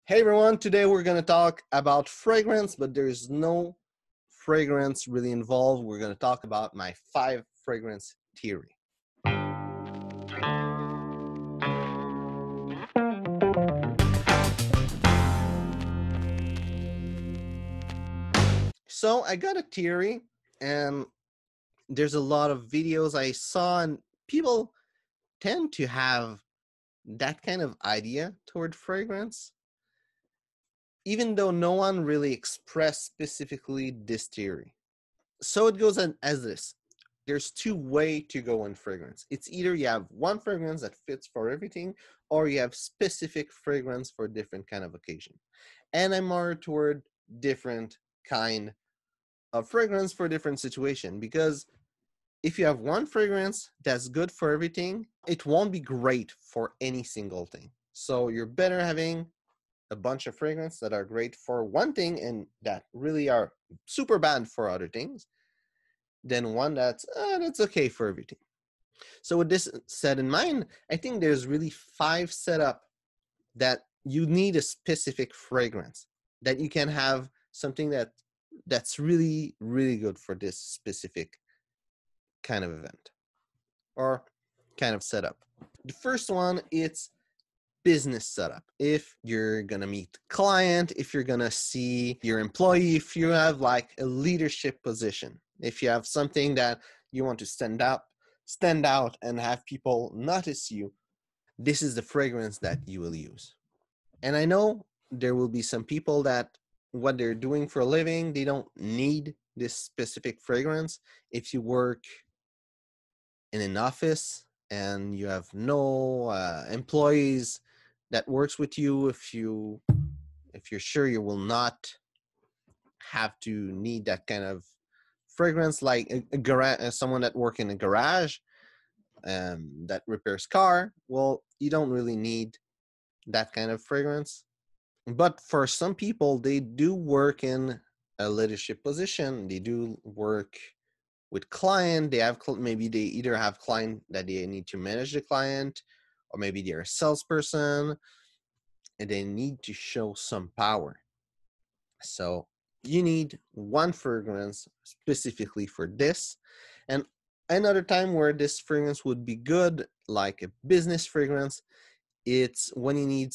Hey everyone, today we're going to talk about fragrance, but there's no fragrance really involved. We're going to talk about my 5 fragrance theory. So I got a theory, and there's a lot of videos I saw, and people tend to have that kind of idea toward fragrance, even though no one really expressed specifically this theory. So it goes as this. There's 2 ways to go in fragrance. It's either you have one fragrance that fits for everything, or you have specific fragrance for different kind of occasion. And I'm more toward different kind of fragrance for different situation, because if you have one fragrance that's good for everything, it won't be great for any single thing. So you're better having a bunch of fragrance that are great for one thing and that really are super bad for other things than one that's okay for everything. So with this set in mind, I think there's really 5 setup that you need a specific fragrance, that you can have something that's really, really good for this specific kind of event or kind of setup. The first one, it's business setup. If you're gonna meet client, if you're gonna see your employee, if you have like a leadership position, if you have something that you want to stand out and have people notice you, this is the fragrance that you will use. And I know there will be some people that what they're doing for a living, they don't need this specific fragrance. If you work in an office and you have no employees that works with you, if you're sure you will not have to need that kind of fragrance, like a garage, someone that work in a garage that repairs car, well, you don't really need that kind of fragrance. But for some people, they do work in a leadership position, they do work with client, they have maybe they either have client that they need to manage the client, or maybe they're a salesperson and they need to show some power. So you need one fragrance specifically for this. And another time where this fragrance would be good, like a business fragrance, it's when you need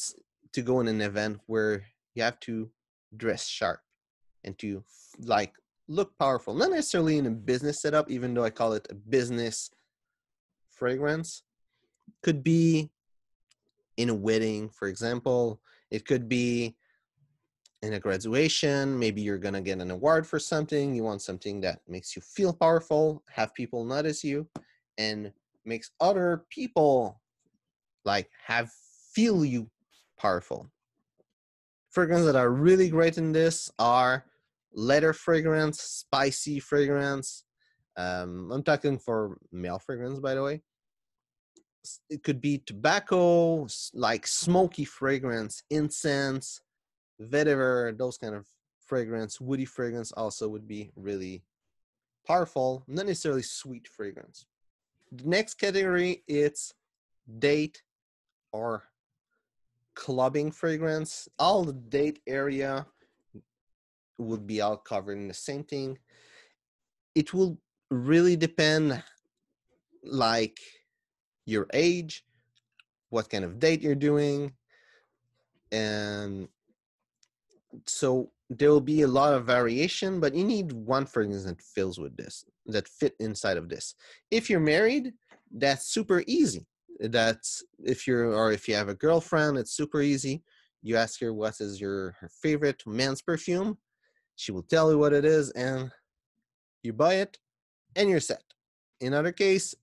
to go in an event where you have to dress sharp and to like look powerful. Not necessarily in a business setup, even though I call it a business fragrance. Could be in a wedding, for example. It could be in a graduation. Maybe you're going to get an award for something. You want something that makes you feel powerful, have people notice you, and makes other people like feel you powerful. Fragrances that are really great in this are leather fragrance, spicy fragrance. I'm talking for male fragrance, by the way. It could be tobacco, like smoky fragrance, incense, vetiver, those kind of fragrance. Woody fragrance also would be really powerful, not necessarily sweet fragrance. The next category, it's date or clubbing fragrance. All the date area would be all covered in the same thing. It will really depend, like your age, what kind of date you're doing, and so there will be a lot of variation, but you need one fragrance that fills with this, that fit inside of this. If you're married, that's super easy. That's if you have a girlfriend, it's super easy. You ask her what is her favorite men's perfume. She will tell you what it is, and you buy it, and you're set. In other case,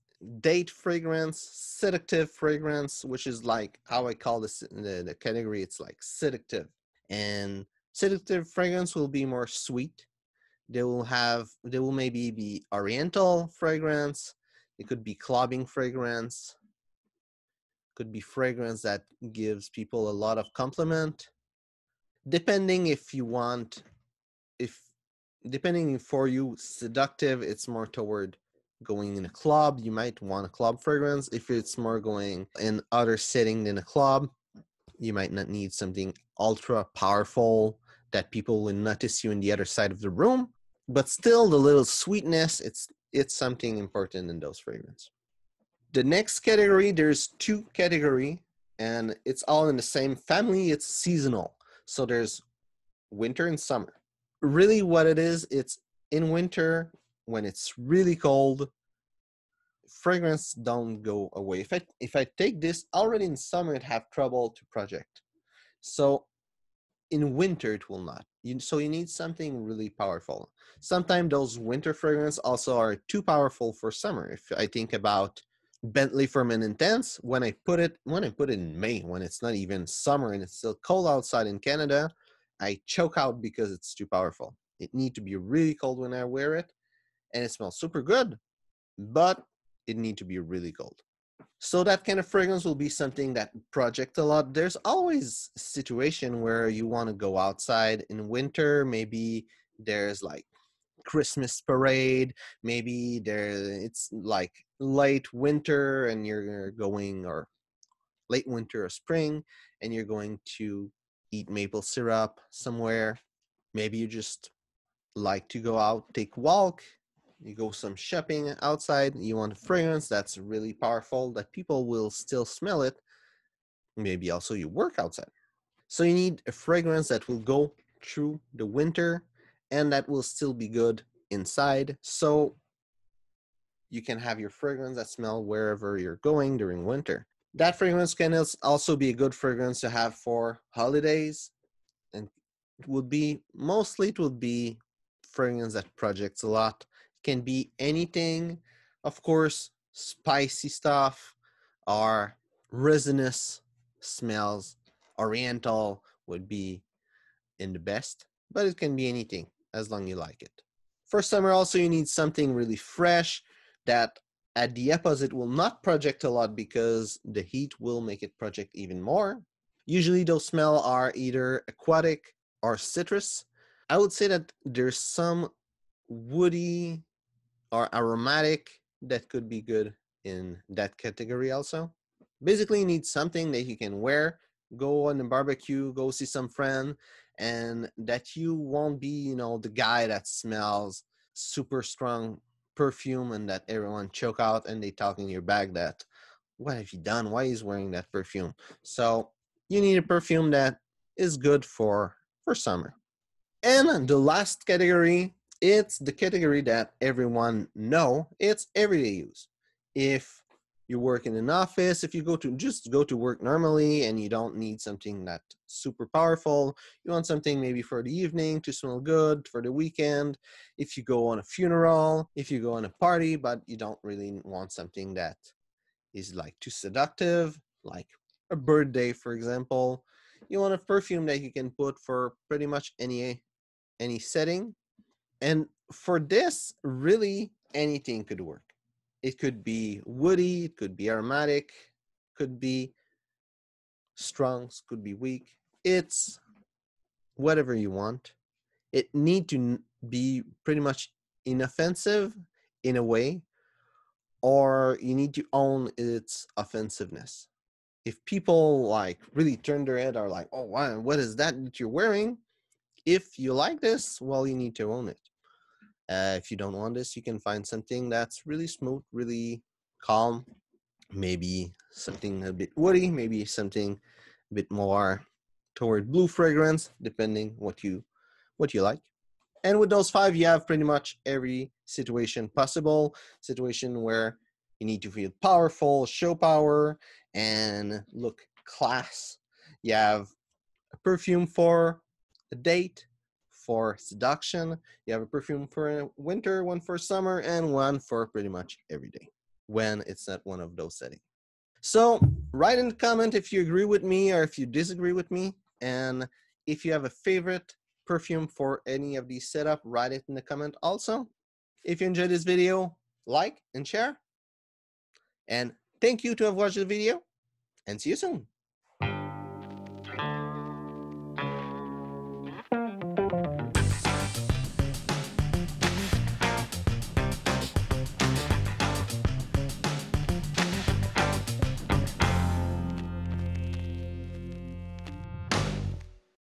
date fragrance, seductive fragrance, which is like how I call this the category. It's like seductive. And seductive fragrance will be more sweet. They will maybe be oriental fragrance. It could be clubbing fragrance. Could be fragrance that gives people a lot of compliment. Depending if you want, if depending for you, seductive, it's more toward going in a club. You might want a club fragrance. If it's more going in other setting than a club, You might not need something ultra powerful that people will notice you in the other side of the room, but still the little sweetness, it's something important in those fragrances. The next category, there's two category, and it's all in the same family. It's seasonal. So there's winter and summer. Really what it is, it's in winter when it's really cold, fragrance don't go away. If I take this already in summer, it have trouble to project. So in winter it will not. So you need something really powerful. Sometimes those winter fragrances also are too powerful for summer. If I think about Bentley Firmin Intense, when I put it in May, when it's not even summer and it's still cold outside in Canada, I choke out because it's too powerful. It needs to be really cold when I wear it, and it smells super good, but it needs to be really cold. So that kind of fragrance will be something that project a lot. There's always a situation where you want to go outside in winter. Maybe there's like Christmas parade. Maybe it's like late winter and you're going, or late winter or spring, and you're going to eat maple syrup somewhere. Maybe you just like to go out, take a walk, you go some shopping outside, you want a fragrance that's really powerful that people will still smell it. Maybe also you work outside. So you need a fragrance that will go through the winter and that will still be good inside. So you can have your fragrance that smell wherever you're going during winter. That fragrance can also be a good fragrance to have for holidays, and it would be fragrance that projects a lot. It can be anything, of course, spicy stuff or resinous smells. Oriental would be in the best, but it can be anything as long as you like it. For summer also you need something really fresh that at the opposite will not project a lot because the heat will make it project even more. Usually those smells are either aquatic or citrus. I would say that there's some woody or aromatic that could be good in that category also. Basically, you need something that you can wear, go on a barbecue, go see some friend, and that you won't be, the guy that smells super strong perfume and that everyone choke out and they talk in your bag that, what have you done? Why is wearing that perfume? So you need a perfume that is good for summer. And the last category, it's the category that everyone know. It's everyday use. If you work in an office, if you go to work normally and you don't need something that super powerful, you want something maybe for the evening to smell good, for the weekend. If you go on a funeral, if you go on a party, but you don't really want something that is like too seductive, like a birthday, for example. You want a perfume that you can put for pretty much any setting. And for this, really anything could work. It could be woody, it could be aromatic, could be strong, could be weak. It's whatever you want. It need to be pretty much inoffensive in a way, or you need to own its offensiveness. If people like really turn their head, are like, oh wow, what is that you're wearing? If you like this, well, you need to own it. If you don't want this, you can find something that's really smooth, really calm, maybe something a bit woody, maybe something a bit more toward blue fragrance, depending what you like. And with those five, you have pretty much every situation possible. Situation where you need to feel powerful, show power, and look class. You have a perfume for a date, for seduction. You have a perfume for winter, one for summer, and one for pretty much every day when it's not one of those settings. So write in the comment if you agree with me or if you disagree with me. And if you have a favorite perfume for any of these setup, write it in the comment also. If you enjoyed this video, like and share. And thank you to have watched the video, and see you soon.